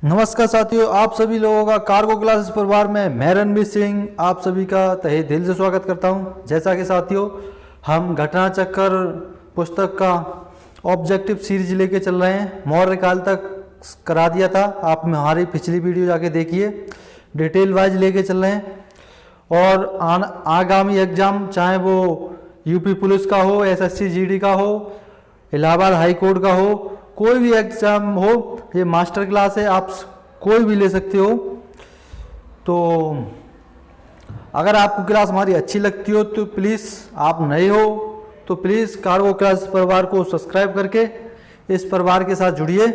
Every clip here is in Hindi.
नमस्कार साथियों, आप सभी लोगों का कार्गो क्लासेस परिवार में मैं रणवीर सिंह आप सभी का तहे दिल से स्वागत करता हूं। जैसा कि साथियों हम घटना चक्कर पुस्तक का ऑब्जेक्टिव सीरीज लेके चल रहे हैं। मौर्य काल तक करा दिया था, आप हमारी पिछली वीडियो जाके देखिए। डिटेल वाइज लेके चल रहे हैं और आगामी एग्जाम चाहे वो यूपी पुलिस का हो, एसएससी जीडी का हो, इलाहाबाद हाई कोर्ट का हो, कोई भी एग्जाम हो, ये मास्टर क्लास है, आप कोई भी ले सकते हो। तो अगर आपको क्लास हमारी अच्छी लगती हो तो प्लीज़, आप नए हो तो प्लीज़ कार्गो क्लास परिवार को सब्सक्राइब करके इस परिवार के साथ जुड़िए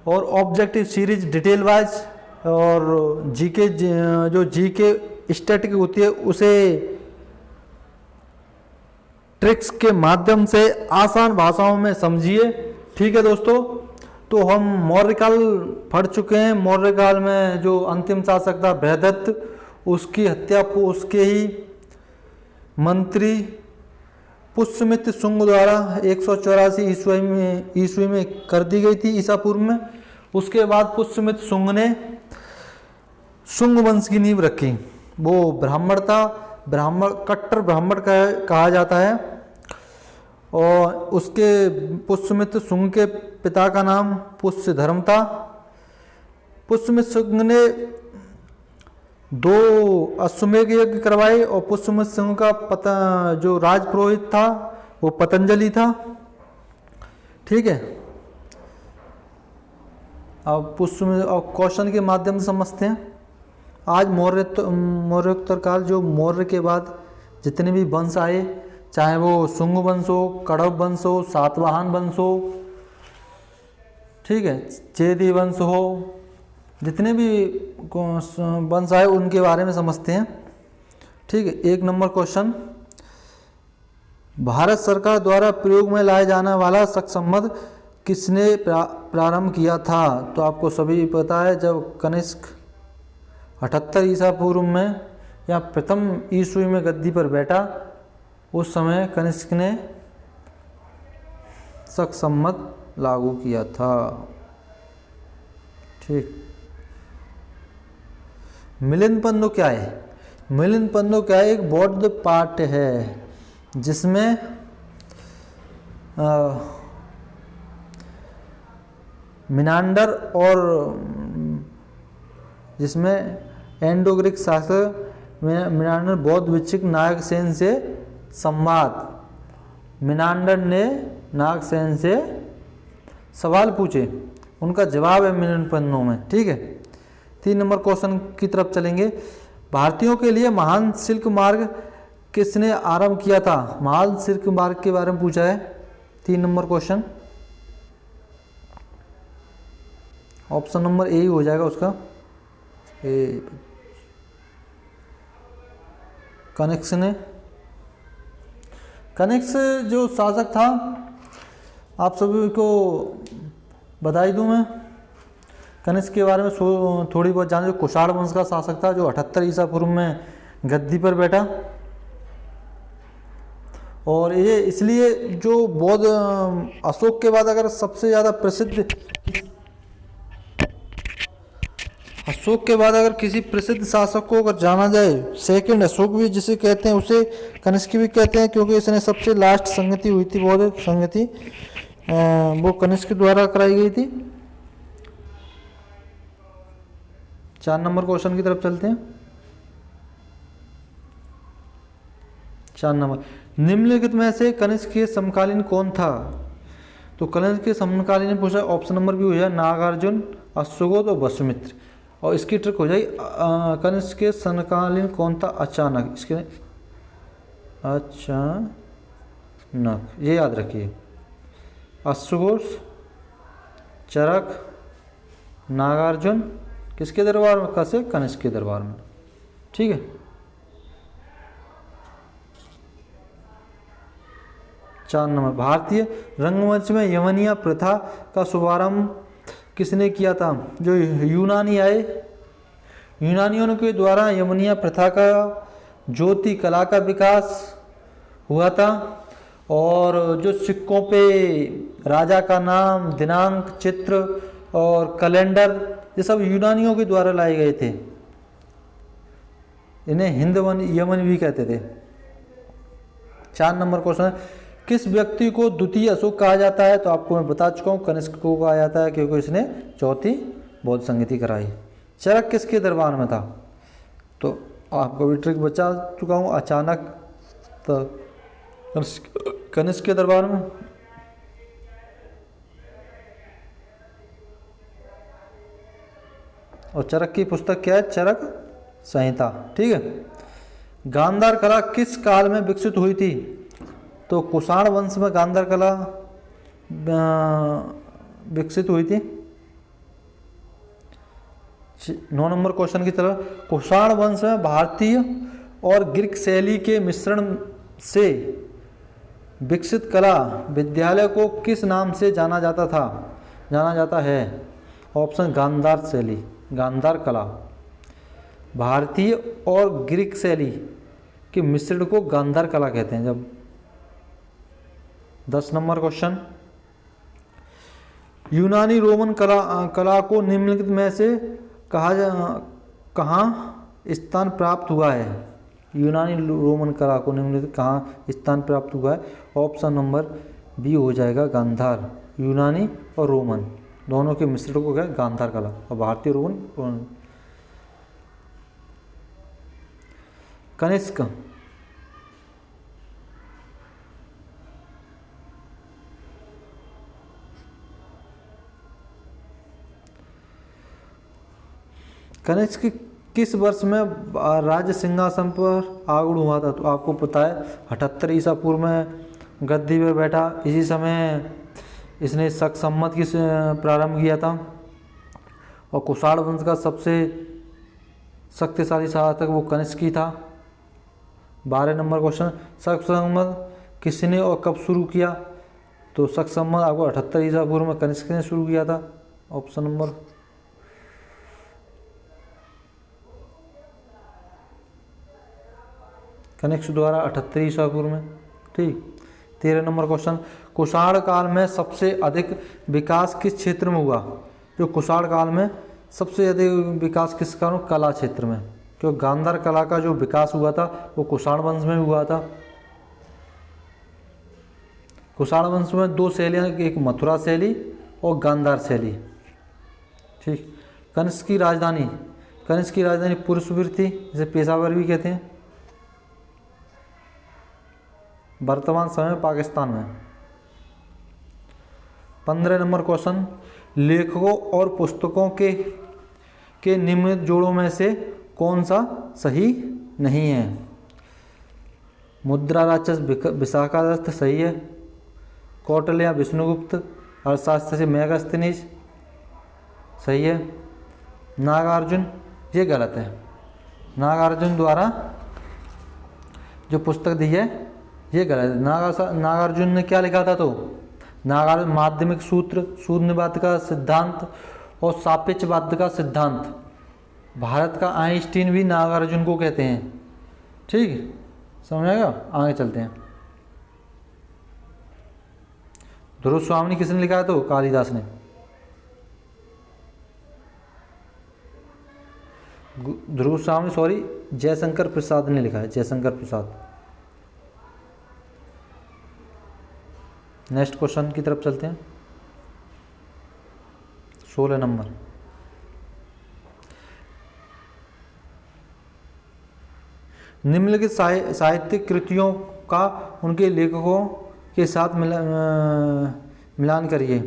और ऑब्जेक्टिव सीरीज डिटेल वाइज और जीके जो जीके स्टैटिक होती है उसे ट्रिक्स के माध्यम से आसान भाषाओं में समझिए। ठीक है दोस्तों, तो हम मौर्यकाल पढ़ चुके हैं। मौर्यकाल में जो अंतिम शासक था बृहदत्त, उसकी हत्या उसके ही मंत्री पुष्यमित्र शुंग द्वारा 184 ईस्वी में कर दी गई थी, ईसा पूर्व में। उसके बाद पुष्यमित्र शुंग ने शुंग वंश की नींव रखी। वो ब्राह्मण था, ब्राह्मण कट्टर ब्राह्मण कहा जाता है। और उसके पुष्यमित्र शुंग के पिता का नाम पुष्यधर्म था। पुष्यमित्र शुंग ने 2 अश्वमेध यज्ञ करवाए और पुष्यमित्र शुंग का जो राजपुरोहित था वो पतंजलि था। ठीक है, अब पुष्यमित्र और क्वेश्चन के माध्यम से समझते हैं। आज मौर्योत्तर काल, जो मौर्य के बाद जितने भी वंश आए, चाहे वो शुंग वंश हो, कड़व वंश हो, सातवाहन वंश हो, ठीक है, चेदी वंश हो, जितने भी वंश आए उनके बारे में समझते हैं। ठीक है, 1 नंबर क्वेश्चन, भारत सरकार द्वारा प्रयोग में लाया जाने वाला शक संबंध किसने प्रारंभ किया था? तो आपको सभी पता है, जब कनिष्क 78 ईसा पूर्व में या प्रथम ईस्वी में गद्दी पर बैठा, उस समय कनिष्क ने शक संबंध लागू किया था। ठीक, मिलिंद पंदो क्या है? मिलिंद पंदो क्या है? एक बौद्ध पाठ है जिसमें मिनांडर और जिसमें एंडो-ग्रीक शासक मिनांडर बौद्ध भिक्षुक नागसेन से संवाद, मिनांडर ने नागसेन से सवाल पूछे, उनका जवाब है मिलिंद पंदो में। ठीक है, 3 नंबर क्वेश्चन की तरफ चलेंगे। भारतीयों के लिए महान सिल्क मार्ग किसने आरंभ किया था? महान सिल्क मार्ग के बारे में पूछा है, 3 number question. Option number A ही हो जाएगा उसका, ए। कनिष्क ने, कनिष्क जो शासक था, आप सभी को बधाई दूं मैं, कनिष्क के बारे में थोड़ी बहुत जाने। जो कुषाण वंश का शासक था, जो 78 ईसा पूर्व में गद्दी पर बैठा। और ये इसलिए जो बौद्ध अशोक के बाद अगर सबसे ज़्यादा प्रसिद्ध, अशोक के बाद अगर किसी प्रसिद्ध शासक को अगर जाना जाए, सेकंड अशोक भी जिसे कहते हैं, उसे कनिष्क भी कहते हैं, क्योंकि इसने सबसे लास्ट संगति हुई थी, बौद्ध संगति, वो कनिष्क द्वारा कराई गई थी। 4 नंबर क्वेश्चन की तरफ चलते हैं। 4 नंबर, निम्नलिखित में से कनिष्क के समकालीन कौन था? तो कनिष्क के समकालीन पूछा, ऑप्शन नंबर भी हो जाए नागार्जुन, अश्वघोष और वसुमित्र। और इसकी ट्रिक हो जाए, कनिष्क के समकालीन कौन था? अचानक, इसके अचानक, ये याद रखिए। अश्वघोष, चरक, नागार्जुन किसके दरबार में? कैसे? कनिष्क के दरबार में। ठीक है, 4 नंबर, भारतीय रंगमंच में यवनिया प्रथा का शुभारंभ किसने किया था? जो यूनानी आए, यूनानियों के द्वारा यवनिया प्रथा का, ज्योति कला का विकास हुआ था। और जो सिक्कों पे राजा का नाम, दिनांक, चित्र और कैलेंडर, ये सब यूनानियों के द्वारा लाए गए थे। इन्हें हिंदवन यमन भी कहते थे। 4 नंबर क्वेश्चन है, किस व्यक्ति को द्वितीय अशोक कहा जाता है? तो आपको मैं बता चुका हूँ, कनिष्क को कहा जाता है क्योंकि इसने चौथी बौद्ध संगति कराई। चरक किसके दरबार में था? तो आपको भी ट्रिक बचा चुका हूँ, अचानक तो कनिष्क के दरबार में। और चरक की पुस्तक क्या है? चरक संहिता। ठीक है। गांधार कला किस काल में विकसित हुई थी? तो कुषाण वंश में गांधार कला विकसित हुई थी। 9 नंबर क्वेश्चन की तरफ, कुषाण वंश में भारतीय और ग्रीक शैली के मिश्रण से विकसित कला विद्यालय को किस नाम से जाना जाता है? ऑप्शन गांधार शैली, गांधार कला। भारतीय और ग्रीक शैली के मिश्रण को गांधार कला कहते हैं। जब 10 नंबर क्वेश्चन, यूनानी रोमन कला को निम्नलिखित में से कहाँ स्थान प्राप्त हुआ है? यूनानी रोमन कला को निम्नलिखित कहाँ स्थान प्राप्त हुआ है? ऑप्शन नंबर बी हो जाएगा गांधार। यूनानी और रोमन दोनों के मिश्रण को क्या गांधार कला, और भारतीय रोमन। कनिष्क कनिष्क किस वर्ष में राज्य सिंहासन पर आरूढ़ हुआ था? तो आपको पता है 78 ईसा पूर्व में गद्दी पर बैठा। इसी समय इसने शक संमत की प्रारंभ किया था। और कुषाण वंश का सबसे शक्तिशाली शासक वो कनिष्क ही था। 12 नंबर क्वेश्चन, शक संमत किसने और कब शुरू किया? तो शक संमत आपको 78 ईसा पूर्व में कनिष्क ने शुरू किया था। ऑप्शन नंबर कनिष्क द्वारा 78 ईसा पूर्व में। ठीक। 13 नंबर क्वेश्चन, कुषाण काल में सबसे अधिक विकास किस क्षेत्र में हुआ? जो कुषाण काल में सबसे अधिक विकास किस कारण? कला क्षेत्र में। क्योंकि गांधार कला का जो विकास हुआ था वो कुषाण वंश में हुआ था। कुषाण वंश में 2 शैलियाँ, एक मथुरा शैली और गांधार शैली। ठीक। कनिष्क की राजधानी पुरुषवीर थी, जिसे पेशावर भी कहते हैं। वर्तमान समय में पाकिस्तान में। 15 नंबर क्वेश्चन, लेखकों और पुस्तकों के निम्नलिखित जोड़ों में से कौन सा सही नहीं है? मुद्रा राक्षस विशाखादत्त सही है। कौटिल्य विष्णुगुप्त, अर्थशास्त्र से मेगास्थनीज सही है। नागार्जुन ये गलत है। नागार्जुन द्वारा जो पुस्तक दी है ये गलत है। नागार्जुन ने क्या लिखा था? तो नागार्जुन माध्यमिक सूत्र, शून्यवाद का सिद्धांत और सापेक्षवाद का सिद्धांत। भारत का आइंस्टीन भी नागार्जुन को कहते हैं। ठीक, समझ आएगा? आगे चलते हैं। ध्रुव स्वामी किसने लिखा है? तो कालिदास ने। ध्रुव स्वामी जयशंकर प्रसाद ने लिखा है, जयशंकर प्रसाद। नेक्स्ट क्वेश्चन की तरफ चलते हैं। 16 नंबर, निम्नलिखित साहित्यिक कृतियों का उनके लेखकों के साथ मिलान करिए।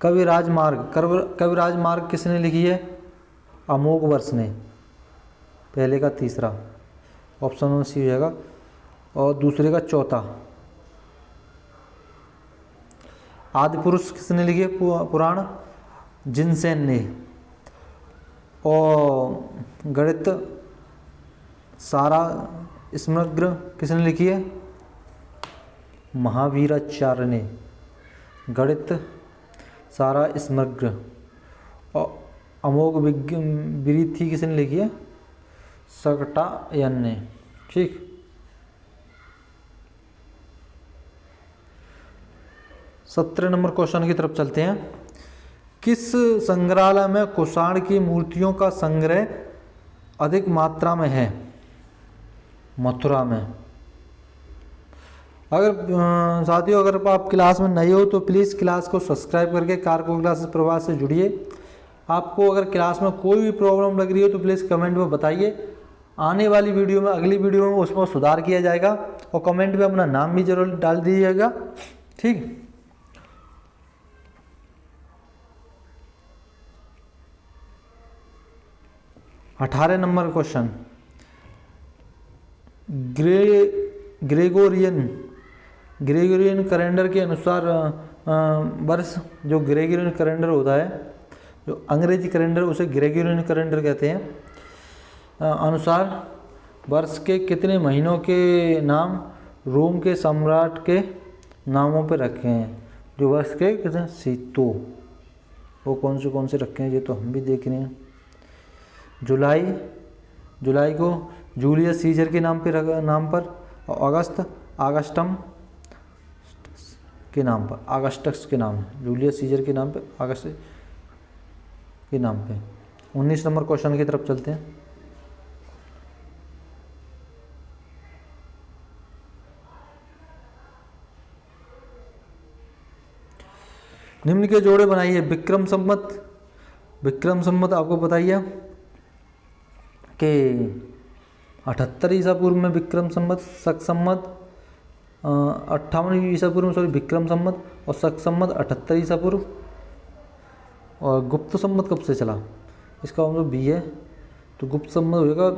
कविराज मार्ग किसने लिखी है? अमोघवर्ष ने। पहले का तीसरा, ऑप्शन नंबर सी हो जाएगा, और दूसरे का चौथा। आदि पुरुष किसने लिखी है? पुराण जिनसेन ने। और गणित सारा समग्र किसने लिखी है? महावीराचार्य ने। गणित सारा समग्र। और अमोघ विरीथि किसने लिखी है? सकटायन ने। ठीक। 17 नंबर क्वेश्चन की तरफ चलते हैं। किस संग्रहालय में कुषाण की मूर्तियों का संग्रह अधिक मात्रा में है? मथुरा में। अगर साथियों अगर आप क्लास में नए हो तो प्लीज़ क्लास को सब्सक्राइब करके कारको क्लासेस प्रवास से जुड़िए। आपको अगर क्लास में कोई भी प्रॉब्लम लग रही हो तो प्लीज़ कमेंट में बताइए। आने वाली वीडियो में, अगली वीडियो में उसमें सुधार किया जाएगा और कमेंट में अपना नाम भी जरूर डाल दीजिएगा, ठीक। अठारह नंबर क्वेश्चन। ग्रेगोरियन कैलेंडर के अनुसार वर्ष, जो ग्रेगोरियन कैलेंडर होता है, जो अंग्रेजी कैलेंडर उसे ग्रेगोरियन कैलेंडर कहते हैं, अनुसार वर्ष के कितने महीनों के नाम रोम के सम्राट के नामों पर रखे हैं? जो वर्ष के कितने सीतो, वो कौन से रखे हैं ये तो हम भी देख रहे हैं। जुलाई को जूलियस सीजर के नाम पर, और अगस्टम के नाम पर, अगस्टस के नाम, जूलियस सीजर के नाम पे, अगस्त के नाम पे। 19 नंबर क्वेश्चन की तरफ चलते हैं। निम्न के जोड़े बनाइए। विक्रम संवत आपको बताइए कि 78 ईसा पूर्व में विक्रम संवत, शक संवत 58 ईसा पूर्व में, विक्रम संवत और शक संवत 78 ईसा पूर्व। और गुप्त संवत कब से चला? इसका मतलब बी है, तो गुप्त संवत हो जाएगा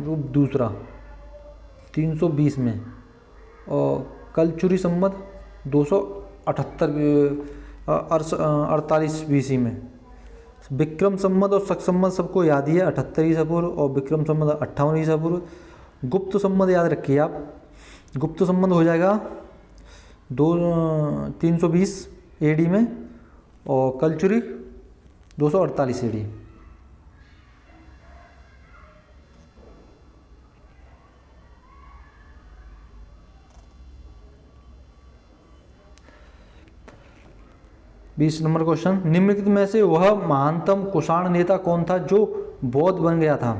रूप दूसरा 320 में, और कलचुरी संवत 248 BC में। विक्रम संवत और शक संवत सबको याद ही है, 78 ईसा पूर्व और विक्रम संवत 58 ईसा पूर्व। गुप्त संवत याद रखिए आप, गुप्त संवत हो जाएगा 320 AD में, और कलचुरी 248 AD। बीस नंबर क्वेश्चन। निम्नलिखित में से वह महानतम कुषाण नेता कौन था जो बौद्ध बन गया था?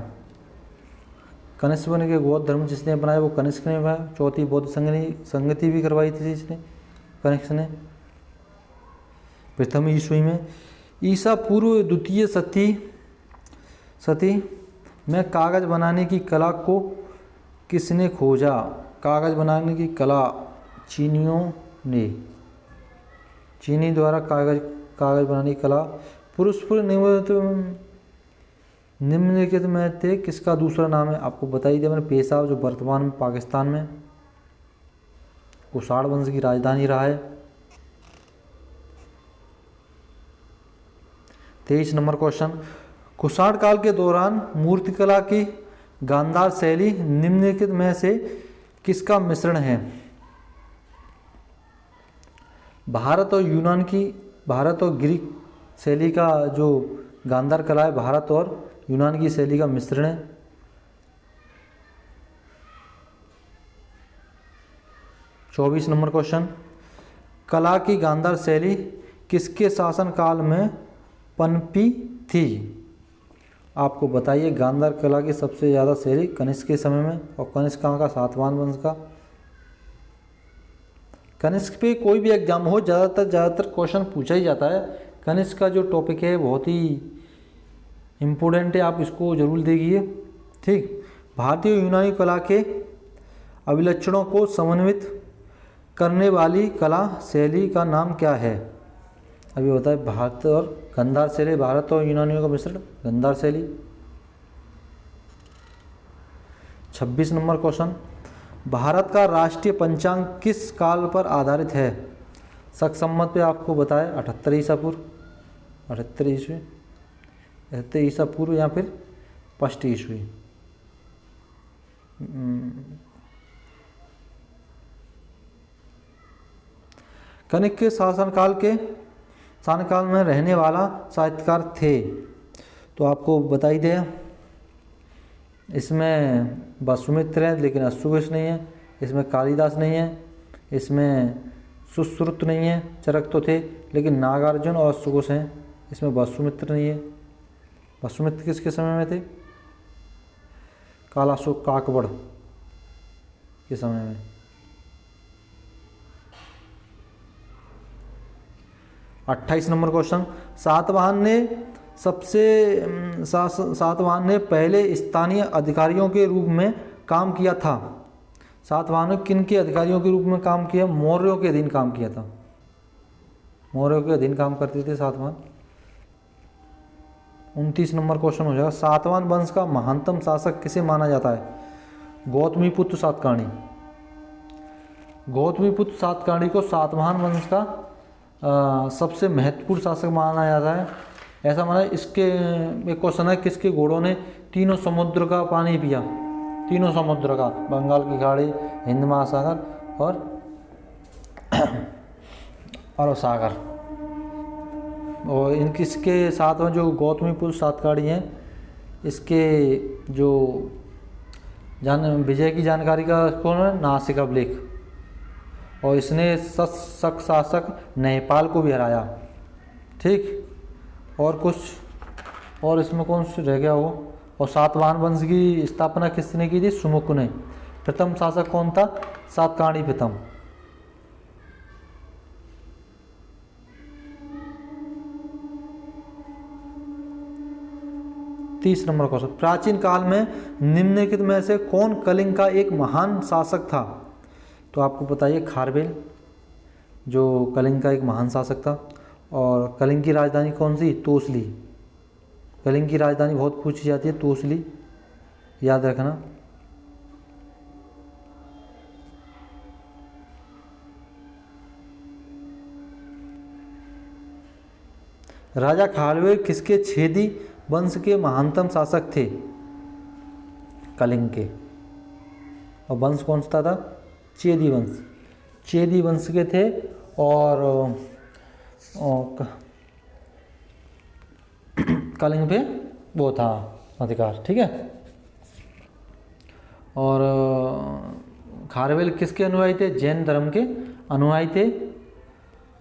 कनिष्क बन के बौद्ध धर्म जिसने बनाया वो कनिष्क ने बनाया। चौथी बौद्ध संगति भी करवाई थी इसने, कनिष्क ने, प्रथम ईस्वी में। ईसा पूर्व द्वितीय सती में कागज बनाने की कला को किसने खोजा? कागज बनाने की कला चीनियों ने, चीनी द्वारा कागज बनाने की कला। पुरुष निम्नलिखित में थे किसका दूसरा नाम है? आपको बताई दिया मैंने, पेशावर, जो वर्तमान में पाकिस्तान में कुषाण वंश की राजधानी रहा है। 23 नंबर क्वेश्चन। कुषाण काल के दौरान मूर्तिकला की गांधार शैली निम्नलिखित में से किसका मिश्रण है? भारत और ग्रीक शैली का जो गांधार कला है, भारत और यूनान की शैली का मिश्रण है। चौबीस नंबर क्वेश्चन। कला की गांधार शैली किसके शासन काल में पनपी थी? आपको बताइए। गांधार कला की सबसे ज़्यादा शैली कनिष्क के समय में, और कनिष्क का सातवाहन वंश का। कनिष्क पे कोई भी एग्जाम हो ज़्यादातर क्वेश्चन पूछा ही जाता है। कनिष्क का जो टॉपिक है बहुत ही इम्पोर्टेंट है, आप इसको जरूर देखिए, ठीक। भारतीय यूनानी कला के अभिलक्षणों को समन्वित करने वाली कला शैली का नाम क्या है? अभी होता है भारत और गांधार शैली, भारत और यूनानियों का मिश्रण, गांधार शैली। 26 नंबर क्वेश्चन। भारत का राष्ट्रीय पंचांग किस काल पर आधारित है? शक संवत पे आपको बताया 78 ईसा पूर्व, 78 ईस्वी, 78 ईसा पूर्व या फिर 1 ईस्वी। कनिष्क के शासनकाल में रहने वाला साहित्यकार थे, तो आपको बताई दिया। इसमें वसुमित्र है लेकिन अश्वघोष नहीं है, इसमें कालिदास नहीं है, इसमें सुश्रुत नहीं है, चरक तो थे, लेकिन नागार्जुन और सुकुश हैं। इसमें वसुमित्र नहीं है। वसुमित्र किसके समय में थे? कालाशोक काकबड़ के समय में। 28 नंबर क्वेश्चन, सातवाहन ने पहले स्थानीय अधिकारियों के रूप में काम किया था। सातवाहन ने किन के अधिकारियों के रूप में काम किया? मौर्यों के अधीन काम किया था। मौर्यों के अधीन काम करते थे सातवाहन। 29 नंबर क्वेश्चन हो जाएगा, सातवाहन वंश का महानतम शासक किसे माना जाता है? गौतमीपुत्र सातकर्णी। गौतमीपुत्र सातकर्णी को सातवाहन वंश का सबसे महत्वपूर्ण शासक माना जाता है। ऐसा माना, इसके एक क्वेश्चन है, किसके घोड़ों ने तीनों समुद्र का पानी पिया? तीनों समुद्र का, बंगाल की खाड़ी, हिंद महासागर और अरब सागर। और इसके साथ में जो गौतमीपुत्र सातकर्णी हैं, इसके जो विजय की जानकारी का कौन है? नासिक अभिलेख। और इसने शक शासक नेपाल को भी हराया। ठीक, और कुछ और इसमें कौन सा रह गया वो? और सातवाहन वंश की स्थापना किसने की थी? सुमुख ने। प्रथम शासक कौन था? सातकर्णी प्रथम। तीस नंबर क्वेश्चन, प्राचीन काल में निम्नलिखित में से कौन कलिंग का एक महान शासक था? तो आपको बताइए, खारवेल जो कलिंग का एक महान शासक था। और कलिंग की राजधानी कौन सी? तोसली। कलिंग की राजधानी बहुत पूछी जाती है, तोसली, याद रखना। राजा खारवेल किसके छेदी वंश के महानतम शासक थे? कलिंग के। और वंश कौन सा था? चेदी वंश। चेदी वंश के थे। और कलिंग पे वो था अधिकार। ठीक है। और खारवेल किसके अनुयायी थे? जैन धर्म के अनुयायी थे।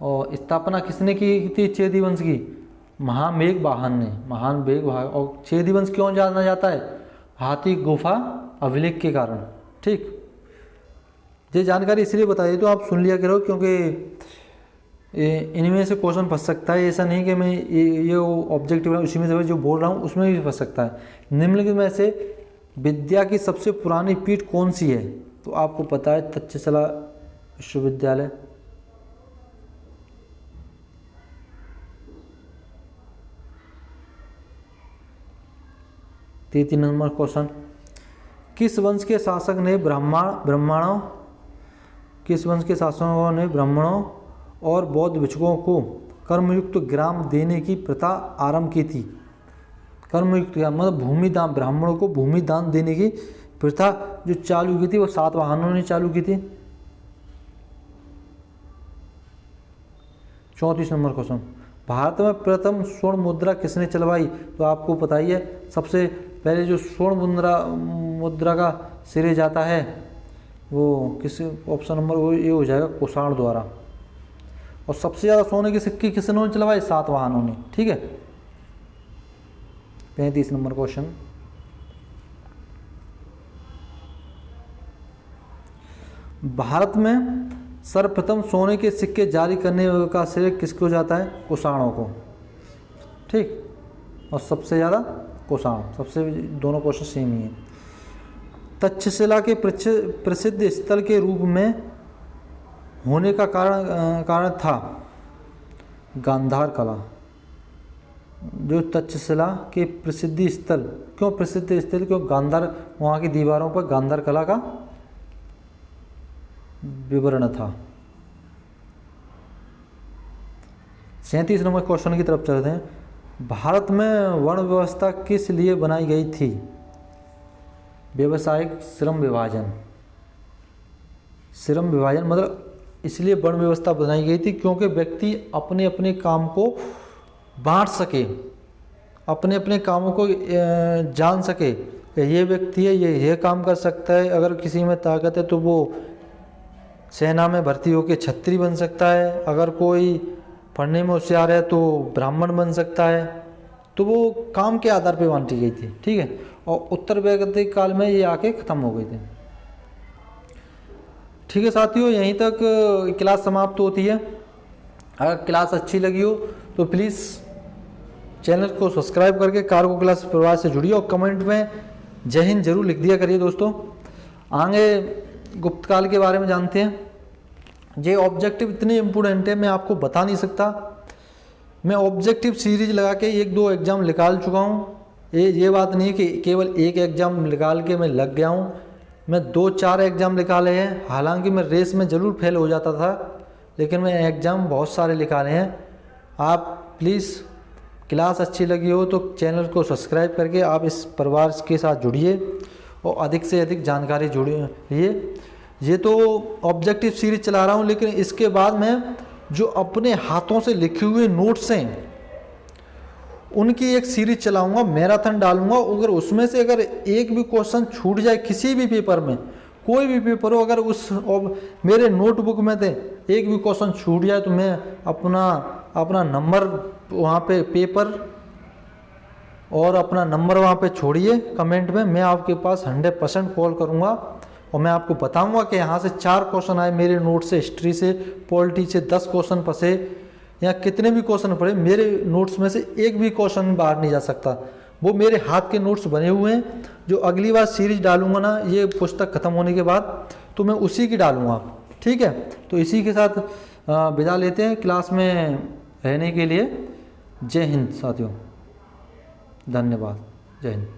और स्थापना किसने की थी चेदी वंश की? महामेघवाहन ने। महामेघवाहन। और चेदी वंश क्यों जाना जाता है? हाथी गुफा अभिलेख के कारण। ठीक, ये जानकारी इसलिए बताइए तो आप सुन लिया करो, क्योंकि इनमें से क्वेश्चन फंस सकता है। ऐसा नहीं कि मैं ये ऑब्जेक्टिव उसी में से जो बोल रहा हूँ उसमें भी फंस सकता है। निम्नलिखित में से विद्या की सबसे पुरानी पीठ कौन सी है? तो आपको पता है, तक्षशिला विश्वविद्यालय। तीन नंबर क्वेश्चन, किस वंश के शासक ने ब्राह्मणों ने ब्राह्मणों और बौद्ध भिक्षुओं को कर्मयुक्त ग्राम देने की प्रथा आरंभ की थी? कर्मयुक्त ग्राम मतलब भूमि दान, ब्राह्मणों को भूमि दान देने की प्रथा जो चालू की थी वो सातवाहनों ने चालू की थी। 34 नंबर क्वेश्चन, भारत में प्रथम स्वर्ण मुद्रा किसने चलवाई? तो आपको पता ही है, सबसे पहले जो स्वर्ण मुद्रा का सिरे जाता है वो किस ऑप्शन नंबर वो ये हो जाएगा, कुषाण द्वारा। और सबसे ज़्यादा सोने के सिक्के किसने चलवाए? सातवाहनों ने। ठीक है। 35 नंबर क्वेश्चन, भारत में सर्वप्रथम सोने के सिक्के जारी करने का श्रेय किसको जाता है? कुषाणों को। ठीक, और सबसे ज़्यादा कुषाण। सबसे दोनों क्वेश्चन सेम ही है। तक्षशिला के प्रसिद्ध स्थल के रूप में होने का कारण था गांधार कला। जो तक्षशिला के प्रसिद्ध स्थल, क्यों प्रसिद्ध स्थल? क्यों गांधार, वहाँ की दीवारों पर गांधार कला का विवरण था। 37 नंबर क्वेश्चन की तरफ चलते हैं। भारत में वर्ण व्यवस्था किस लिए बनाई गई थी? व्यवसायिक श्रम विभाजन। श्रम विभाजन मतलब इसलिए वर्ण व्यवस्था बनाई गई थी क्योंकि व्यक्ति अपने अपने काम को बांट सके, अपने अपने कामों को जान सके कि ये व्यक्ति है, ये काम कर सकता है, अगर किसी में ताकत है तो वो सेना में भर्ती होकर छत्री बन सकता है, अगर कोई पढ़ने में होशियार है तो ब्राह्मण बन सकता है। तो वो काम के आधार पे बांटी गई थी, ठीक है। और उत्तर वैदिक काल में ये आके ख़त्म हो गई थी। ठीक है साथियों, यहीं तक क्लास समाप्त होती है। अगर क्लास अच्छी लगी हो तो प्लीज़ चैनल को सब्सक्राइब करके कार्गो क्लास परिवार से जुड़िए और कमेंट में जय हिंद जरूर लिख दिया करिए दोस्तों। आगे गुप्त काल के बारे में जानते हैं। ये ऑब्जेक्टिव इतने इम्पोर्टेंट है, मैं आपको बता नहीं सकता। मैं ऑब्जेक्टिव सीरीज लगा के 1-2 एग्ज़ाम निकाल चुका हूँ। ये बात नहीं कि केवल एक एग्ज़ाम निकाल के मैं लग गया हूँ, मैं 2-4 एग्ज़ाम निकाले हैं। हालांकि मैं रेस में ज़रूर फेल हो जाता था, लेकिन मैं एग्ज़ाम बहुत सारे निकाले हैं। आप प्लीज़ क्लास अच्छी लगी हो तो चैनल को सब्सक्राइब करके आप इस परिवार के साथ जुड़िए और अधिक से अधिक जानकारी जुड़िए। ये तो ऑब्जेक्टिव सीरीज चला रहा हूँ, लेकिन इसके बाद मैं जो अपने हाथों से लिखे हुए नोट्स हैं उनकी एक सीरीज चलाऊंगा, मैराथन डालूंगा। अगर उसमें से अगर एक भी क्वेश्चन छूट जाए किसी भी पेपर में, कोई भी पेपर हो, अगर उस मेरे नोटबुक में से एक भी क्वेश्चन छूट जाए तो मैं अपना नंबर वहाँ पे पेपर और अपना नंबर वहाँ पे छोड़िए कमेंट में, मैं आपके पास 100% कॉल करूँगा और मैं आपको बताऊँगा कि यहाँ से 4 क्वेश्चन आए मेरे नोट से, हिस्ट्री से, पॉलिटी से 10 क्वेश्चन फंसे या कितने भी क्वेश्चन पड़े, मेरे नोट्स में से एक भी क्वेश्चन बाहर नहीं जा सकता। वो मेरे हाथ के नोट्स बने हुए हैं। जो अगली बार सीरीज डालूंगा ना, ये पुस्तक खत्म होने के बाद, तो मैं उसी की डालूंगा, ठीक है। तो इसी के साथ विदा लेते हैं क्लास में रहने के लिए। जय हिंद साथियों, धन्यवाद, जय हिंद।